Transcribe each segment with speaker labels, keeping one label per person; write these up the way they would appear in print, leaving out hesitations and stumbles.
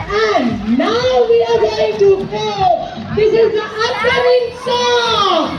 Speaker 1: And now we are going to play. This is the upcoming song.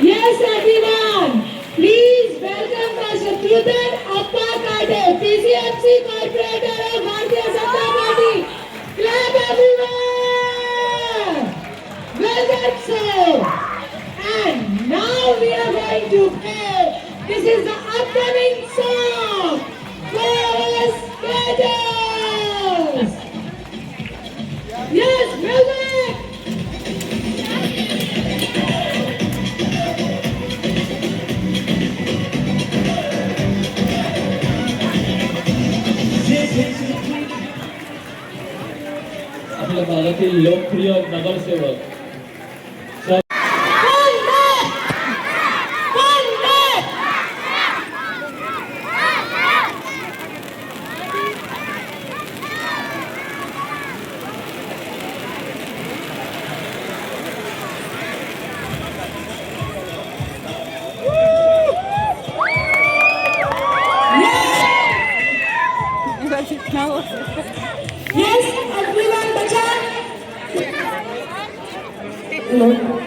Speaker 1: Yes, everyone. Please welcome Mr. Trudhan Appa Kade, PCMC Corporator of Bharatiya Janata Party. Clap everyone. Welcome, sir. And now we are going to play. This is the upcoming song. Chorus Cadres. Yes, music.
Speaker 2: आपल्या भागातील लोकप्रिय नगरसेवक
Speaker 3: जितना हो
Speaker 1: Yes, everyone, बच्चा. Hello.